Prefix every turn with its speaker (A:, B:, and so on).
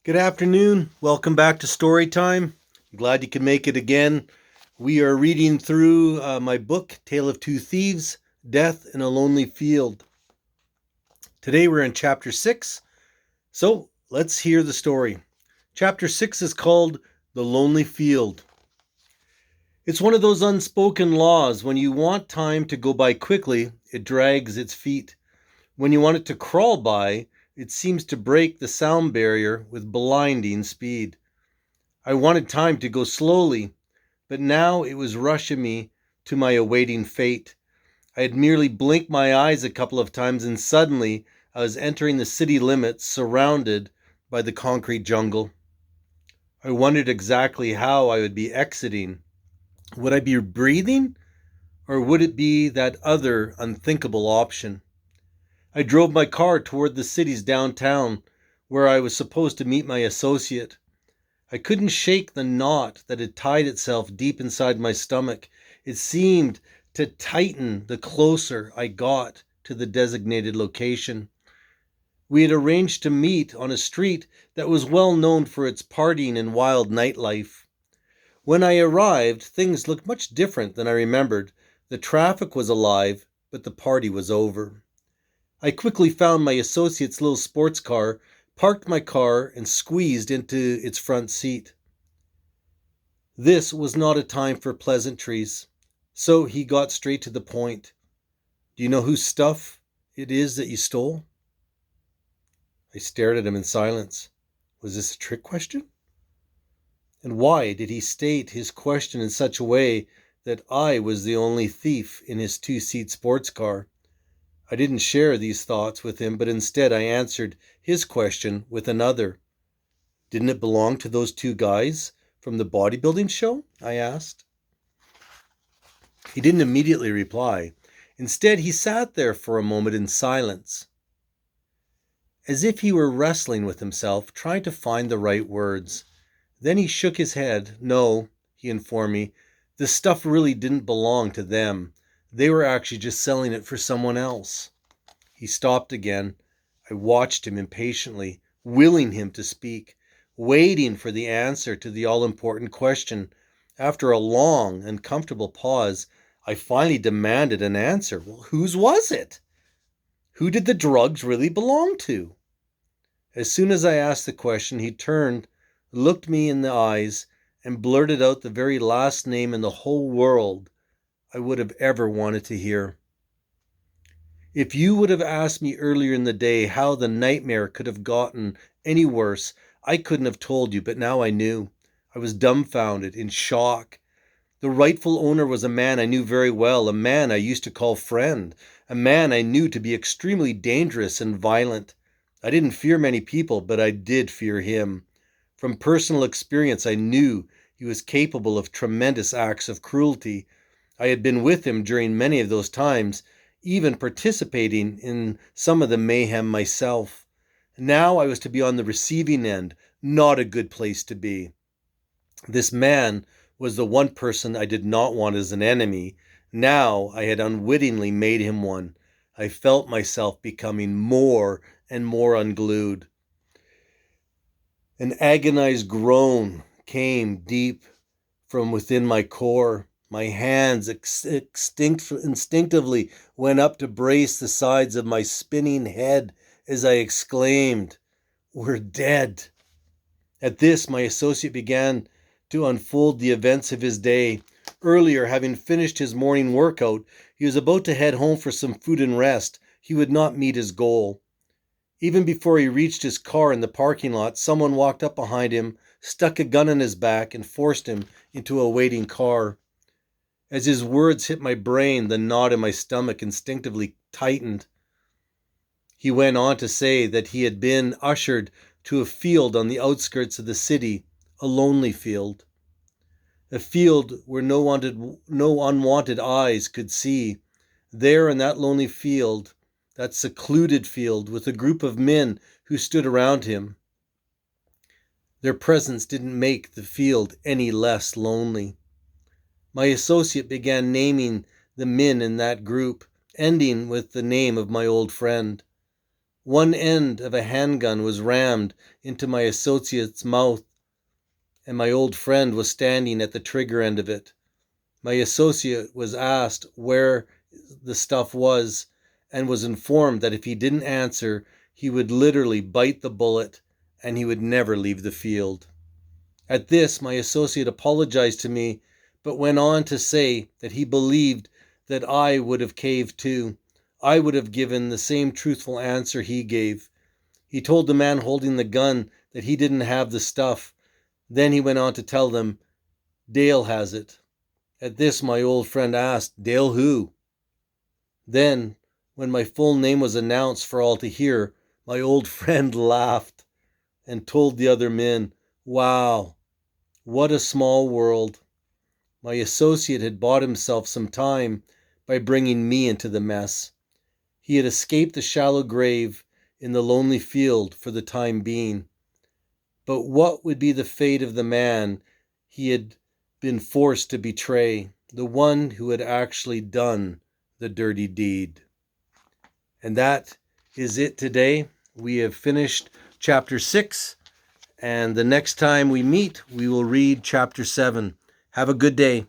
A: Good afternoon. Welcome back to Story Time. I'm glad you can make it again. We are reading through my book, Tale of Two Thieves, Death in a Lonely Field. Today we're in Chapter 6, so let's hear the story. Chapter 6 is called The Lonely Field. It's one of those unspoken laws. When you want time to go by quickly, it drags its feet. When you want it to crawl by, it seems to break the sound barrier with blinding speed. I wanted time to go slowly, but now it was rushing me to my awaiting fate. I had merely blinked my eyes a couple of times, and suddenly I was entering the city limits, surrounded by the concrete jungle. I wondered exactly how I would be exiting. Would I be breathing, or would it be that other unthinkable option? I drove my car toward the city's downtown, where I was supposed to meet my associate. I couldn't shake the knot that had tied itself deep inside my stomach. It seemed to tighten the closer I got to the designated location. We had arranged to meet on a street that was well known for its partying and wild nightlife. When I arrived, things looked much different than I remembered. The traffic was alive, but the party was over. I quickly found my associate's little sports car, parked my car, and squeezed into its front seat. This was not a time for pleasantries, so he got straight to the point. Do you know whose stuff it is that you stole? I stared at him in silence. Was this a trick question? And why did he state his question in such a way that I was the only thief in his two-seat sports car? I didn't share these thoughts with him, but instead I answered his question with another. Didn't it belong to those two guys from the bodybuilding show? I asked. He didn't immediately reply. Instead, he sat there for a moment in silence, as if he were wrestling with himself, trying to find the right words. Then he shook his head. No, he informed me, the stuff really didn't belong to them. They were actually just selling it for someone else. He stopped again. I watched him impatiently, willing him to speak, waiting for the answer to the all-important question. After a long, uncomfortable pause, I finally demanded an answer. Well, whose was it? Who did the drugs really belong to? As soon as I asked the question, he turned, looked me in the eyes, and blurted out the very last name in the whole world I would have ever wanted to hear. If you would have asked me earlier in the day how the nightmare could have gotten any worse, I couldn't have told you, but now I knew. I was dumbfounded, in shock. The rightful owner was a man I knew very well, a man I used to call friend, a man I knew to be extremely dangerous and violent. I didn't fear many people, but I did fear him. From personal experience, I knew he was capable of tremendous acts of cruelty. I had been with him during many of those times, even participating in some of the mayhem myself. Now I was to be on the receiving end, not a good place to be. This man was the one person I did not want as an enemy. Now I had unwittingly made him one. I felt myself becoming more and more unglued. An agonized groan came deep from within my core. My hands instinctively went up to brace the sides of my spinning head as I exclaimed, "We're dead." At this, my associate began to unfold the events of his day. Earlier, having finished his morning workout, he was about to head home for some food and rest. He would not meet his goal. Even before he reached his car in the parking lot, someone walked up behind him, stuck a gun in his back, and forced him into a waiting car. As his words hit my brain, the knot in my stomach instinctively tightened. He went on to say that he had been ushered to a field on the outskirts of the city, a lonely field. A field where no unwanted eyes could see. There in that lonely field, that secluded field, with a group of men who stood around him, their presence didn't make the field any less lonely. My associate began naming the men in that group, ending with the name of my old friend. One end of a handgun was rammed into my associate's mouth, and my old friend was standing at the trigger end of it. My associate was asked where the stuff was and was informed that if he didn't answer, he would literally bite the bullet and he would never leave the field. At this, my associate apologized to me, but went on to say that he believed that I would have caved too. I would have given the same truthful answer he gave. He told the man holding the gun that he didn't have the stuff. Then he went on to tell them, Dale has it. At this, my old friend asked, Dale who? Then, when my full name was announced for all to hear, my old friend laughed and told the other men, Wow, what a small world. My associate had bought himself some time by bringing me into the mess. He had escaped the shallow grave in the lonely field for the time being. But what would be the fate of the man he had been forced to betray, the one who had actually done the dirty deed? And that is it today. We have finished chapter 6, and the next time we meet, we will read chapter 7. Have a good day.